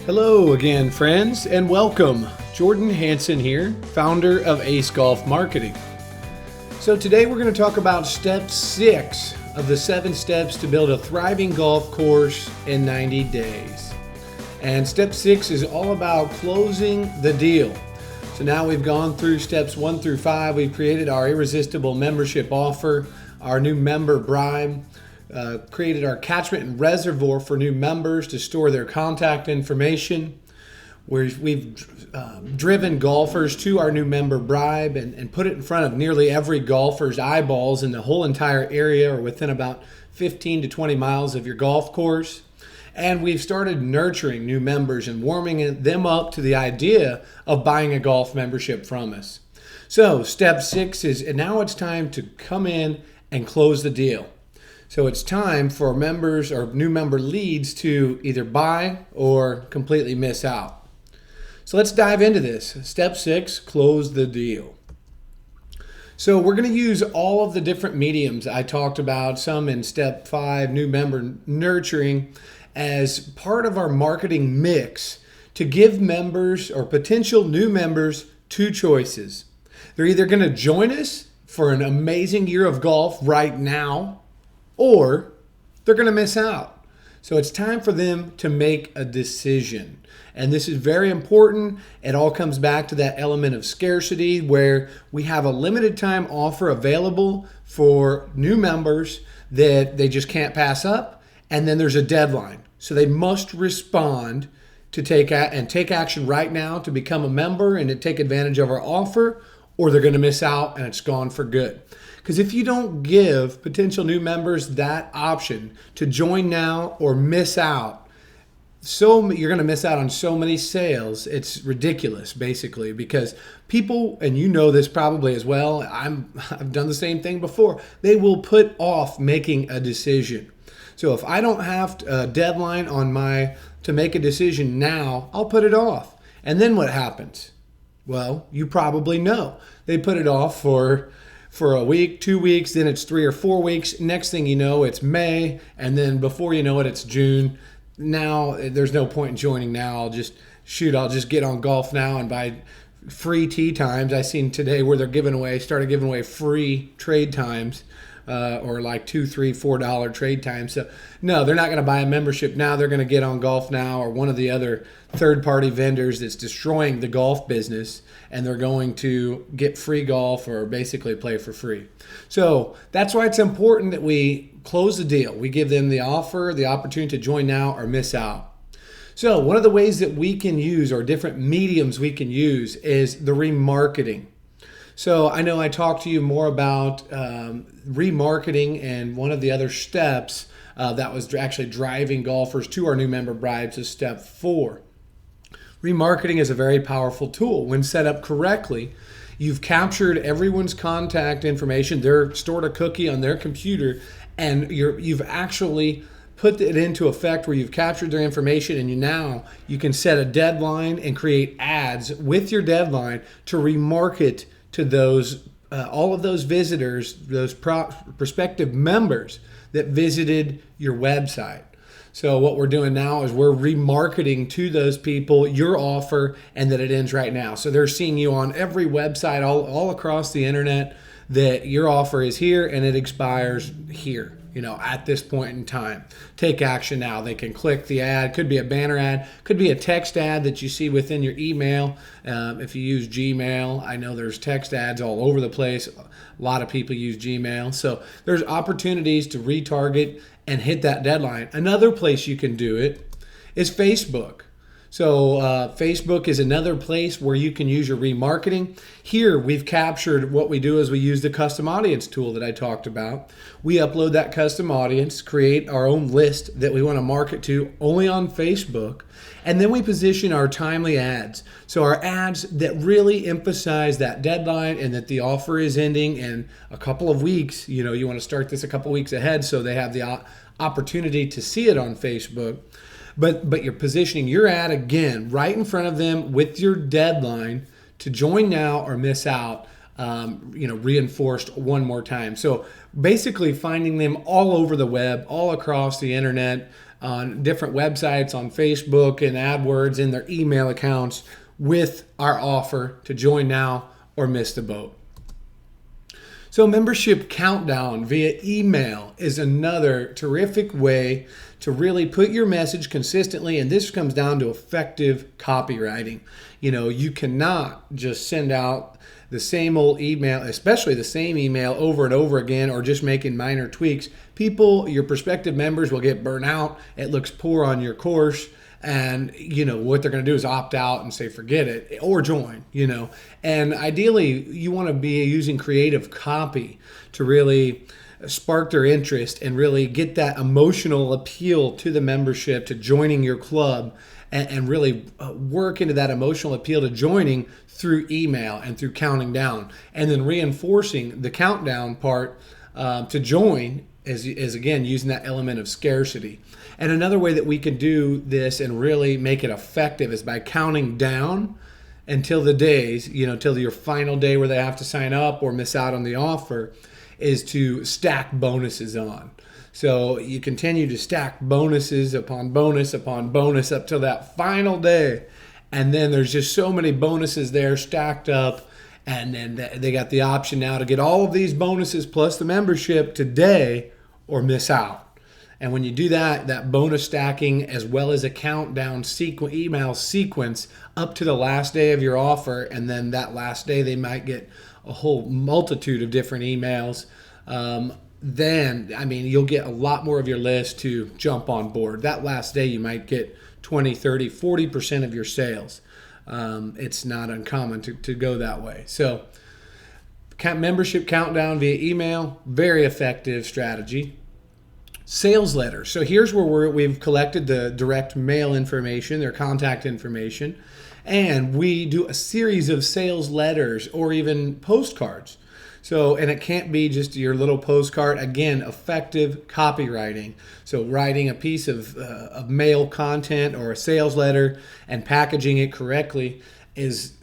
Hello again, friends, and welcome. Jordan Hansen here, founder of Ace Golf Marketing. So today we're going to talk about step 6 of the 7 steps to build a thriving golf course in 90 days. And step 6 is all about closing the deal. So now we've gone through steps 1 through 5. We've created our irresistible membership offer, our new member bribe, created our catchment and reservoir for new members to store their contact information. We've driven golfers to our new member bribe and put it in front of nearly every golfer's eyeballs in the whole entire area or within about 15 to 20 miles of your golf course. And we've started nurturing new members and warming them up to the idea of buying a golf membership from us. So step 6 is, and now it's time to come in and close the deal. So it's time for members or new member leads to either buy or completely miss out. So let's dive into this. Step 6, close the deal. So we're going to use all of the different mediums I talked about, some in step 5, new member nurturing, as part of our marketing mix to give members or potential new members two choices. They're either going to join us for an amazing year of golf right now, or they're going to miss out. So it's time for them to make a decision. And this is very important. It all comes back to that element of scarcity where we have a limited time offer available for new members that they just can't pass up. And then there's a deadline. So they must respond to take action right now to become a member and to take advantage of our offer, or they're going to miss out and it's gone for good. Because if you don't give potential new members that option to join now or miss out, you're going to miss out on so many sales. It's ridiculous, basically, because people, and you know this probably as well, I've done the same thing before, they will put off making a decision. So if I don't have a deadline to make a decision now, I'll put it off. And then what happens? Well, you probably know. They put it off for a week, 2 weeks, then it's 3 or 4 weeks. Next thing you know, it's May, and then before you know it, it's June. Now, there's no point in joining now. I'll just get on Golf Now and buy free tee times. I seen today where they're started giving away free trade times, or like $2, $3, $4 trade times. So no, they're not going to buy a membership now. They're going to get on Golf Now or one of the other third-party vendors that's destroying the golf business, and they're going to get free golf or basically play for free. So that's why it's important that we close the deal. We give them the offer, the opportunity to join now or miss out. So one of the ways that we can use, or different mediums we can use, is the remarketing. So I know I talked to you more about remarketing, and one of the other steps that was actually driving golfers to our new member bribes is step 4. Remarketing is a very powerful tool. When set up correctly, you've captured everyone's contact information. They're stored a cookie on their computer, and you've actually put it into effect where you've captured their information, and you can set a deadline and create ads with your deadline to remarket to those all of those visitors, those prospective members that visited your website. So what we're doing now is we're remarketing to those people your offer, and that it ends right now. So they're seeing you on every website all across the internet that your offer is here and it expires here, at this point in time. Take action now. They can click the ad. Could be a banner ad, could be a text ad that you see within your email. If you use Gmail, I know there's text ads all over the place. A lot of people use Gmail. So there's opportunities to retarget and hit that deadline. Another place you can do it is Facebook. So Facebook is another place where you can use your remarketing. Here we've captured what we do is we use the custom audience tool that I talked about. We upload that custom audience, create our own list that we want to market to only on Facebook, and then we position our timely ads. So our ads that really emphasize that deadline and that the offer is ending in a couple of weeks. You want to start this a couple of weeks ahead so they have the opportunity to see it on Facebook. But you're positioning your ad again right in front of them with your deadline to join now or miss out, reinforced one more time. So basically finding them all over the web, all across the internet, on different websites, on Facebook and AdWords, in their email accounts with our offer to join now or miss the boat. So membership countdown via email is another terrific way to really put your message consistently, and this comes down to effective copywriting. You cannot just send out the same old email, especially the same email over and over again, or just making minor tweaks. Your prospective members will get burnt out. It looks poor on your course. And, what they're going to do is opt out and say, forget it, or join, And ideally, you want to be using creative copy to really spark their interest and really get that emotional appeal to the membership, to joining your club, and really work into that emotional appeal to joining through email and through counting down. And then reinforcing the countdown part to join is again using that element of scarcity. And another way that we can do this and really make it effective is by counting down until the days, till your final day where they have to sign up or miss out on the offer, is to stack bonuses on. So you continue to stack bonuses upon bonus upon bonus up till that final day. And then there's just so many bonuses there stacked up. And then they got the option now to get all of these bonuses plus the membership today or miss out. And when you do that bonus stacking as well as a countdown email sequence up to the last day of your offer, and then that last day they might get a whole multitude of different emails, then you'll get a lot more of your list to jump on board. That last day you might get 20, 30, 40% of your sales. It's not uncommon to go that way. So membership countdown via email, very effective strategy. Sales letters. So here's where we've collected the direct mail information, their contact information, and we do a series of sales letters or even postcards. And it can't be just your little postcard. Again, effective copywriting. So writing a piece of mail content or a sales letter and packaging it correctly is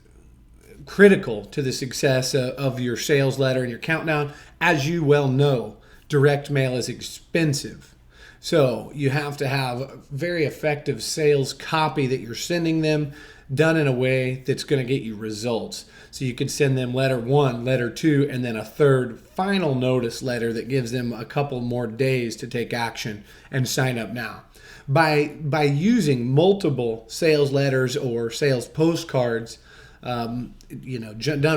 critical to the success of your sales letter and your countdown. As you well know, direct mail is expensive. So you have to have very effective sales copy that you're sending them, done in a way that's going to get you results. So you could send them letter 1, letter 2, and then a third final notice letter that gives them a couple more days to take action and sign up now. By using multiple sales letters or sales postcards, done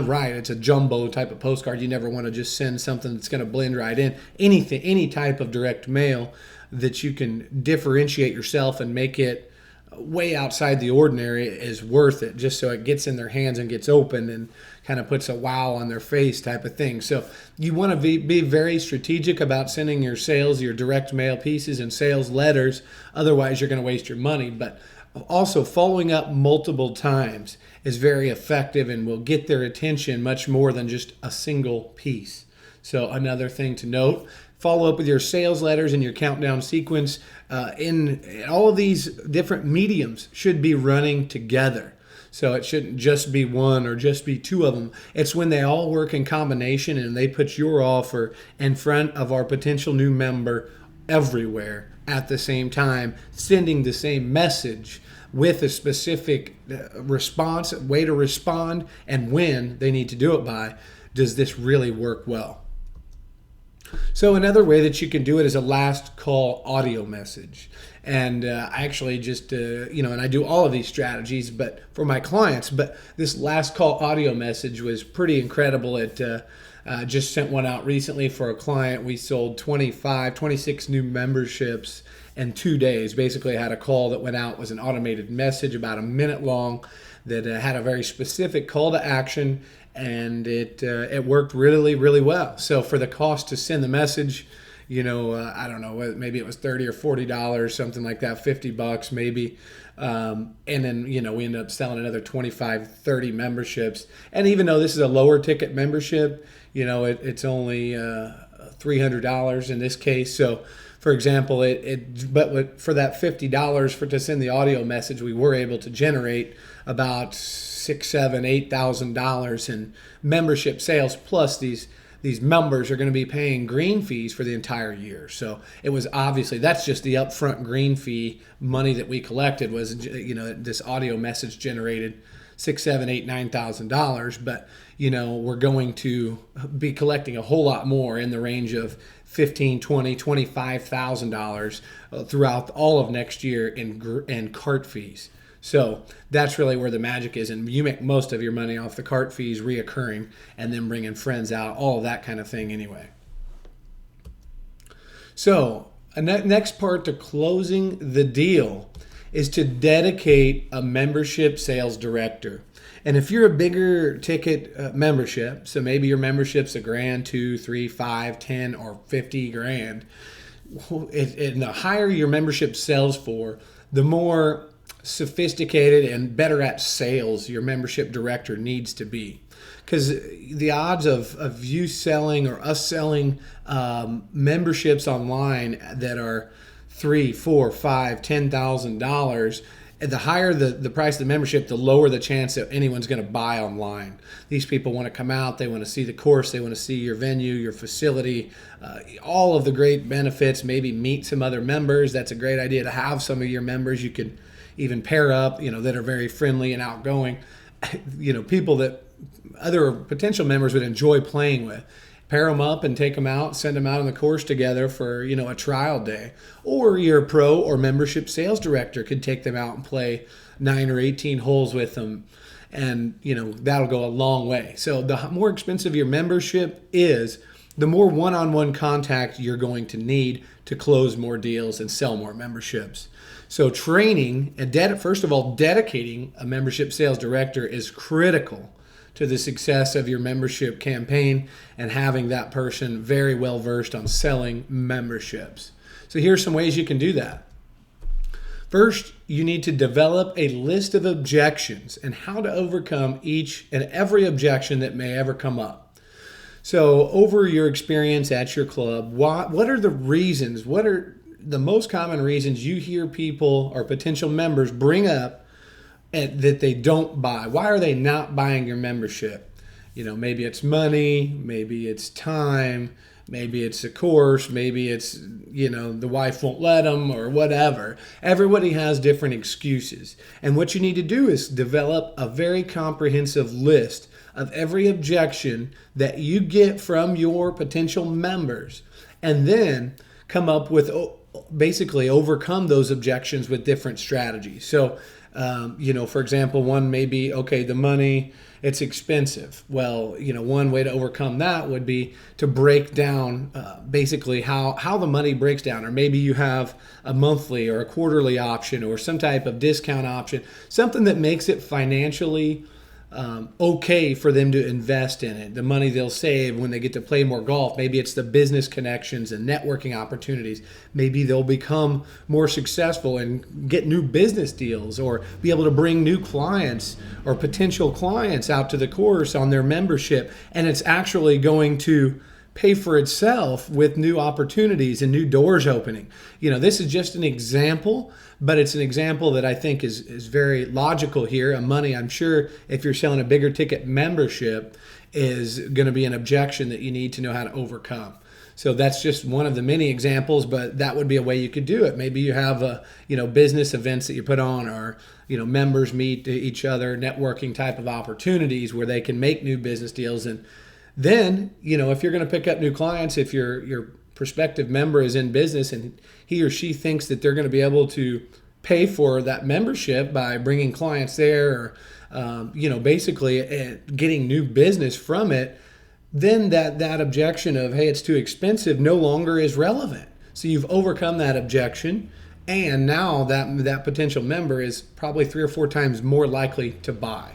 right, it's a jumbo type of postcard. You never want to just send something that's going to blend right in. Any type of direct mail that you can differentiate yourself and make it way outside the ordinary is worth it, just so it gets in their hands and gets open and kind of puts a wow on their face type of thing. So you want to be very strategic about sending your direct mail pieces and sales letters. Otherwise, you're going to waste your money. But also following up multiple times is very effective and will get their attention much more than just a single piece. So another thing to note, follow up with your sales letters and your countdown sequence. In all of these different mediums should be running together. So it shouldn't just be one or just be two of them. It's when they all work in combination and they put your offer in front of our potential new member everywhere at the same time, sending the same message with a specific response, way to respond, and when they need to do it by. Does this really work well? So another way that you can do it is a last call audio message. And I actually just, and I do all of these strategies but for my clients, but this last call audio message was pretty incredible. Just sent one out recently for a client. We sold 26 new memberships in 2 days. Basically, I had a call that went out, was an automated message about a minute long that had a very specific call to action, and it worked really, really well. So for the cost to send the message, I don't know, maybe it was $30 or $40, something like that, $50 maybe. And then, we ended up selling another 25, 30 memberships. And even though this is a lower ticket membership, it's only $300 in this case. So for example, but for that $50 to send the audio message, we were able to generate about $6,000, $7,000, $8,000 in membership sales plus these these members are going to be paying green fees for the entire year. So it was obviously, that's just the upfront green fee money that we collected was, this audio message generated $6,000, $7,000, $8,000, $9,000, but we're going to be collecting a whole lot more in the range of $15,000, $20,000, $25,000 throughout all of next year in cart fees. So that's really where the magic is, and you make most of your money off the cart fees reoccurring, and then bringing friends out, all of that kind of thing anyway. So next part to closing the deal is to dedicate a membership sales director. And if you're a bigger ticket membership, so maybe your membership's $1,000, $2,000, $3,000, $5,000, $10,000, or $50,000, and the higher your membership sells for, the more sophisticated and better at sales your membership director needs to be. Because the odds of you selling or us selling memberships online that are $3,000, $4,000, $5,000, $10,000, the higher the price of the membership, the lower the chance that anyone's going to buy online. These people want to come out, they want to see the course, they want to see your venue, your facility, all of the great benefits, maybe meet some other members. That's a great idea to have some of your members. You could even pair up, that are very friendly and outgoing, people that other potential members would enjoy playing with. Pair them up and take them out, send them out on the course together for, a trial day. Or your pro or membership sales director could take them out and play 9 or 18 holes with them. And, that'll go a long way. So the more expensive your membership is, the more one-on-one contact you're going to need to close more deals and sell more memberships. So training and first of all, dedicating a membership sales director is critical to the success of your membership campaign and having that person very well versed on selling memberships. So here's some ways you can do that. First, you need to develop a list of objections and how to overcome each and every objection that may ever come up. So over your experience at your club, what are the reasons? What are the most common reasons you hear people or potential members bring up that they don't buy? Why are they not buying your membership? Maybe it's money, maybe it's time, maybe it's a course, maybe it's, the wife won't let them or whatever. Everybody has different excuses. And what you need to do is develop a very comprehensive list of every objection that you get from your potential members, and then come up with basically overcome those objections with different strategies. So, for example, one may be, okay, the money, it's expensive. Well, one way to overcome that would be to break down basically how the money breaks down. Or maybe you have a monthly or a quarterly option or some type of discount option, something that makes it financially okay for them to invest in it. The money they'll save when they get to play more golf. Maybe it's the business connections and networking opportunities. Maybe they'll become more successful and get new business deals, or be able to bring new clients or potential clients out to the course on their membership. And it's actually going to pay for itself with new opportunities and new doors opening. This is just an example, but it's an example that I think is very logical here. Money, I'm sure if you're selling a bigger ticket membership, is going to be an objection that you need to know how to overcome. So that's just one of the many examples, but that would be a way you could do it. Maybe you have business events that you put on, or members meet each other, networking type of opportunities where they can make new business deals. And then, if you're going to pick up new clients, if your prospective member is in business and he or she thinks that they're going to be able to pay for that membership by bringing clients there, or, basically getting new business from it, then that objection of, hey, it's too expensive, no longer is relevant. So you've overcome that objection, and now that potential member is probably 3 or 4 times more likely to buy.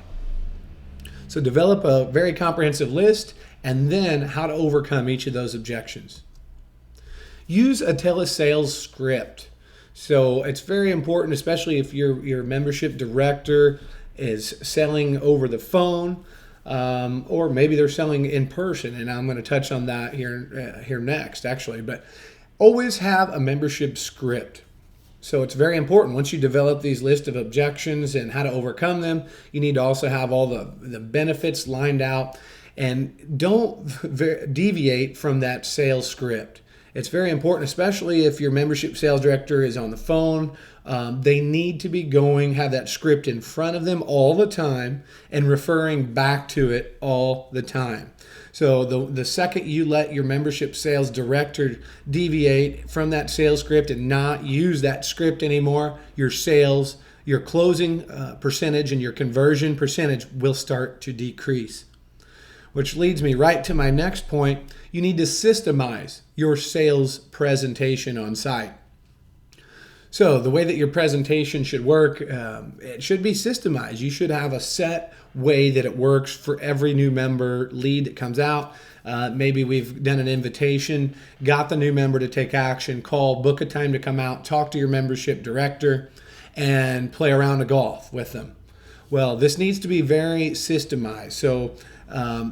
So develop a very comprehensive list, and then how to overcome each of those objections. Use a telesales script. So it's very important, especially if your membership director is selling over the phone, or maybe they're selling in person, and I'm going to touch on that here next, actually. But always have a membership script. So it's very important. Once you develop these list of objections and how to overcome them, you need to also have all the benefits lined out. And don't deviate from that sales script. It's very important, especially if your membership sales director is on the phone. They need to be have that script in front of them all the time and referring back to it all the time. So the second you let your membership sales director deviate from that sales script and not use that script anymore, your sales, your closing percentage and your conversion percentage will start to decrease. Which leads me right to my next point. You need to systemize your sales presentation on site. So the way that your presentation should work, it should be systemized. You should have a set way that it works for every new member lead that comes out. Maybe we've done an invitation, got the new member to take action, call, book a time to come out, talk to your membership director, and play a round of golf with them. Well, this needs to be very systemized. So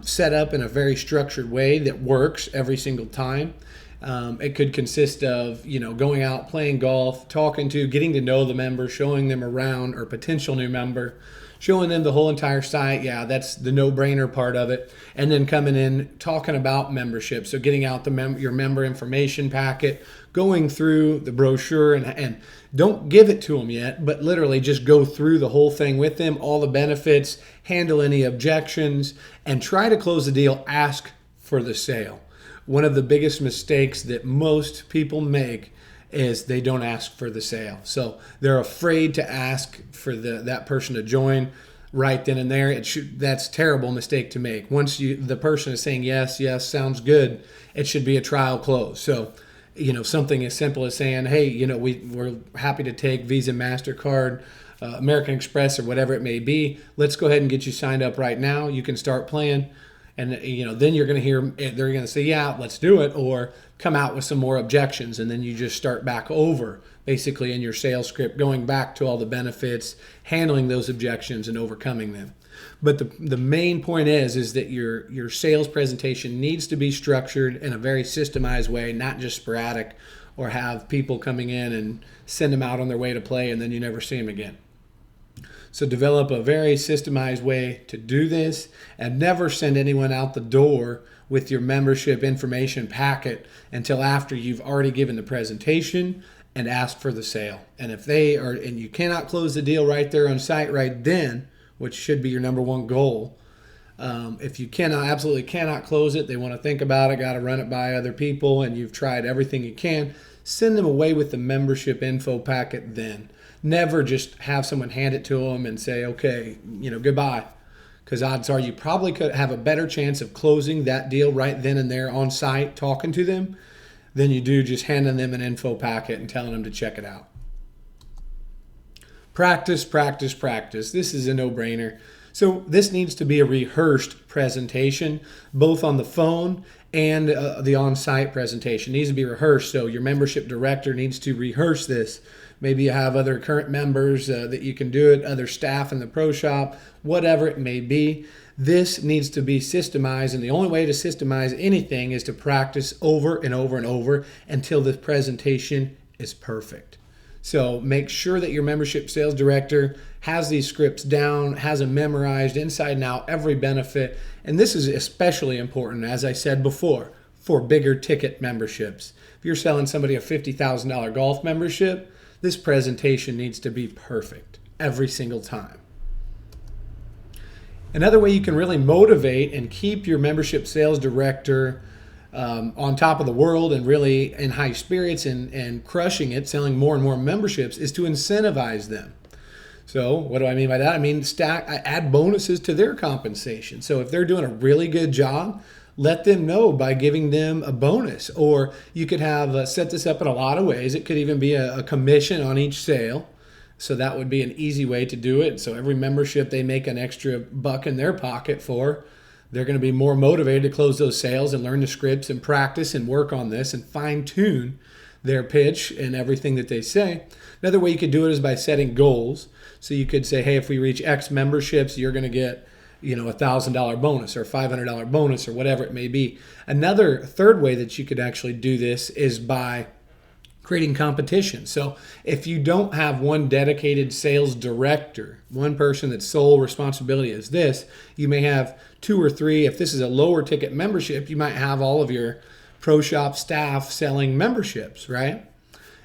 set up in a very structured way that works every single time. It could consist of, going out, playing golf, getting to know the member, showing them around, or potential new member, showing them the whole entire site. Yeah, that's the no-brainer part of it. And then coming in, talking about membership. So getting out your member information packet, going through the brochure, and don't give it to them yet, but literally just go through the whole thing with them, all the benefits, handle any objections, and try to close the deal. Ask for the sale. One of the biggest mistakes that most people make is they don't ask for the sale. So they're afraid to ask for that person to join right then and there. That's a terrible mistake to make. Once the person is saying yes, sounds good, it should be a trial close. So, something as simple as saying, hey, we're happy to take Visa, MasterCard, American Express, or whatever it may be. Let's go ahead and get you signed up right now. You can start playing. And, then you're going to hear, they're going to say, yeah, let's do it, or come out with some more objections. And then you just start back over, basically, in your sales script, going back to all the benefits, handling those objections and overcoming them. But the main point is that your sales presentation needs to be structured in a very systemized way, not just sporadic, or have people coming in and send them out on their way to play and then you never see them again. So develop a very systemized way to do this, and never send anyone out the door with your membership information packet until after you've already given the presentation and asked for the sale. And if and you cannot close the deal right there on site right then, which should be your number one goal. If you absolutely cannot close it, they want to think about it, got to run it by other people, and you've tried everything you can, send them away with the membership info packet then. Never just have someone hand it to them and say, okay, goodbye. Because odds are you probably could have a better chance of closing that deal right then and there on site, talking to them, than you do just handing them an info packet and telling them to check it out. Practice, practice, practice. This is a no-brainer. So this needs to be a rehearsed presentation, both on the phone and the on-site presentation. It needs to be rehearsed. So your membership director needs to rehearse this. Maybe you have other current members that you can do it, other staff in the pro shop, whatever it may be. This needs to be systemized, and the only way to systemize anything is to practice over and over and over until the presentation is perfect. So make sure that your membership sales director has these scripts down, has them memorized inside and out, every benefit. And this is especially important, as I said before, for bigger ticket memberships. If you're selling somebody a $50,000 golf membership, this presentation needs to be perfect every single time. Another way you can really motivate and keep your membership sales director on top of the world and really in high spirits and crushing it, selling more and more memberships, is to incentivize them. So what do I mean by that? I mean, add bonuses to their compensation. So if they're doing a really good job, let them know by giving them a bonus. Or you could have set this up in a lot of ways. It could even be a commission on each sale. So that would be an easy way to do it. So every membership they make an extra buck in their pocket for, they're going to be more motivated to close those sales and learn the scripts and practice and work on this and fine tune their pitch and everything that they say. Another way you could do it is by setting goals. So you could say, hey, if we reach X memberships, you're going to get $1,000 bonus or $500 bonus or whatever it may be. Another third way that you could actually do this is by creating competition. So if you don't have one dedicated sales director, one person that's sole responsibility is this, you may have 2 or 3. If this is a lower ticket membership, you might have all of your pro shop staff selling memberships, right?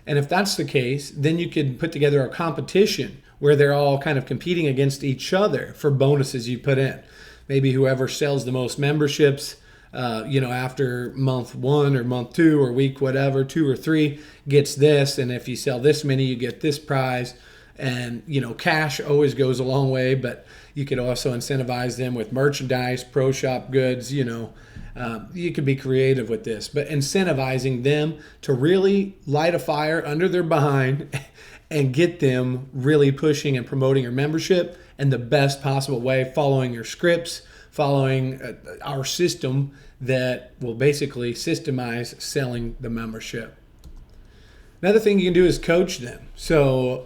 And if that's the case, then you could put together a competition where they're all kind of competing against each other for bonuses you put in. Maybe whoever sells the most memberships, after month 1 or month 2 or week whatever, 2 or 3 gets this. And if you sell this many, you get this prize. And, cash always goes a long way, but you could also incentivize them with merchandise, pro shop goods, you could be creative with this, but incentivizing them to really light a fire under their behind and get them really pushing and promoting your membership in the best possible way, following your scripts, following our system that will basically systemize selling the membership. Another thing you can do is coach them. So,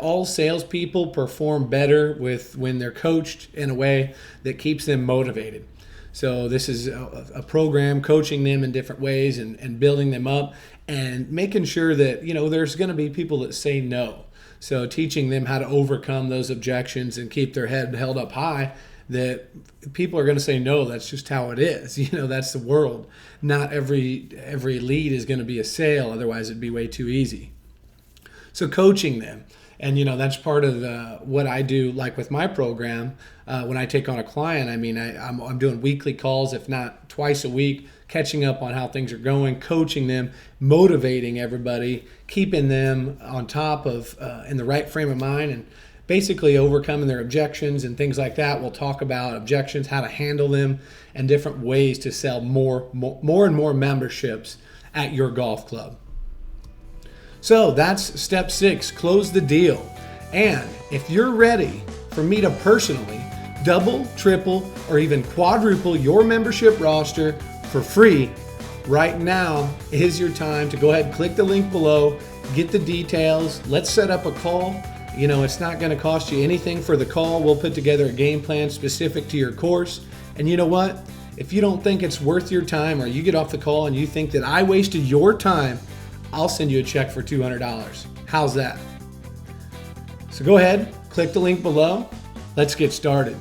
all salespeople perform better when they're coached in a way that keeps them motivated. So this is a program coaching them in different ways and building them up and making sure that, there's going to be people that say no. So teaching them how to overcome those objections and keep their head held up high, that people are going to say no. That's just how it is. That's the world. Not every lead is going to be a sale. Otherwise it'd be way too easy. So coaching them. And, that's part of what I do, like with my program. When I take on a client, I'm doing weekly calls, if not twice a week, catching up on how things are going, coaching them, motivating everybody, keeping them on top of in the right frame of mind, and basically overcoming their objections and things like that. We'll talk about objections, how to handle them, and different ways to sell more and more memberships at your golf club. So that's step 6, close the deal. And if you're ready for me to personally double, triple, or even quadruple your membership roster for free, right now is your time to go ahead and click the link below, get the details. Let's set up a call. It's not going to cost you anything for the call. We'll put together a game plan specific to your course. And you know what? If you don't think it's worth your time, or you get off the call and you think that I wasted your time, I'll send you a check for $200. How's that? So go ahead, click the link below. Let's get started.